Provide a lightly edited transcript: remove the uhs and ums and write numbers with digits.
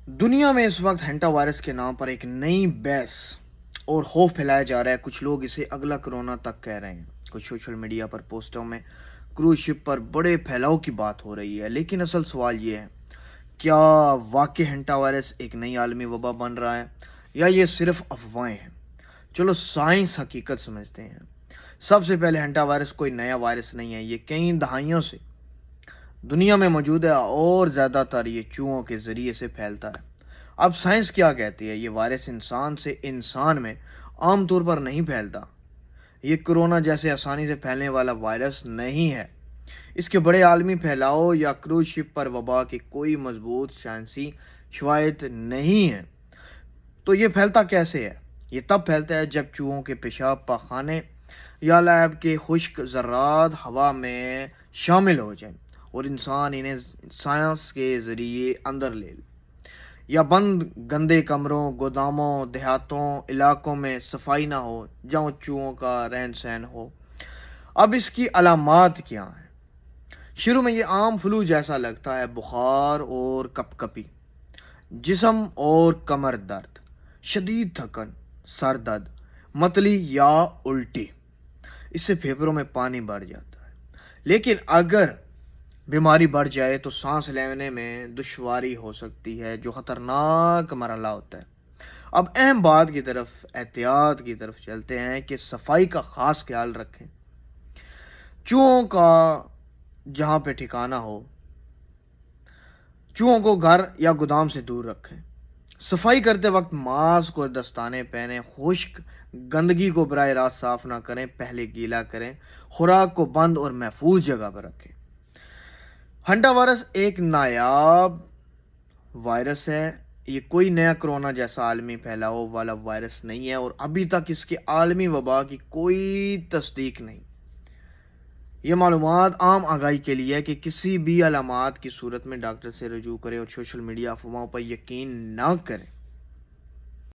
دنیا میں اس وقت ہینٹا وائرس کے نام پر ایک نئی بحث اور خوف پھیلایا جا رہا ہے. کچھ لوگ اسے اگلا کرونا تک کہہ رہے ہیں. کچھ سوشل میڈیا پر پوسٹوں میں کروز شپ پر بڑے پھیلاؤ کی بات ہو رہی ہے. لیکن اصل سوال یہ ہے، کیا واقع ہینٹا وائرس ایک نئی عالمی وبا بن رہا ہے یا یہ صرف افواہیں ہیں؟ چلو سائنس حقیقت سمجھتے ہیں. سب سے پہلے ہینٹا وائرس کوئی نیا وائرس نہیں ہے. یہ کئی دہائیوں سے دنیا میں موجود ہے اور زیادہ تر یہ چوہوں کے ذریعے سے پھیلتا ہے. اب سائنس کیا کہتی ہے؟ یہ وائرس انسان سے انسان میں عام طور پر نہیں پھیلتا. یہ کرونا جیسے آسانی سے پھیلنے والا وائرس نہیں ہے. اس کے بڑے عالمی پھیلاؤ یا کروز شپ پر وبا کے کوئی مضبوط سائنسی شواہد نہیں ہیں. تو یہ پھیلتا کیسے ہے؟ یہ تب پھیلتا ہے جب چوہوں کے پیشاب پاخانے یا لیب کے خشک ذرات ہوا میں شامل ہو جائیں اور انسان انہیں سانس کے ذریعے اندر لے لے، یا بند گندے کمروں، گوداموں، دیہاتوں علاقوں میں صفائی نہ ہو جہاں چوہوں کا رہن سہن ہو. اب اس کی علامات کیا ہیں؟ شروع میں یہ عام فلو جیسا لگتا ہے: بخار اور کپ کپی، جسم اور کمر درد، شدید تھکن، سر درد، متلی یا الٹی. اس سے پھیپھڑوں میں پانی بھر جاتا ہے. لیکن اگر بیماری بڑھ جائے تو سانس لینے میں دشواری ہو سکتی ہے، جو خطرناک مرحلہ ہوتا ہے. اب اہم بات کی طرف، احتیاط کی طرف چلتے ہیں کہ صفائی کا خاص خیال رکھیں. چوہوں کا جہاں پہ ٹھکانہ ہو، چوہوں کو گھر یا گودام سے دور رکھیں. صفائی کرتے وقت ماسک اور دستانے پہنیں. خشک گندگی کو براہ راست صاف نہ کریں، پہلے گیلا کریں. خوراک کو بند اور محفوظ جگہ پر رکھیں. ہینٹا وائرس ایک نایاب وائرس ہے. یہ کوئی نیا کرونا جیسا عالمی پھیلاؤ والا وائرس نہیں ہے اور ابھی تک اس کے عالمی وبا کی کوئی تصدیق نہیں. یہ معلومات عام آگاہی کے لیے ہے کہ کسی بھی علامات کی صورت میں ڈاکٹر سے رجوع کریں اور سوشل میڈیا افواہوں پر یقین نہ کریں.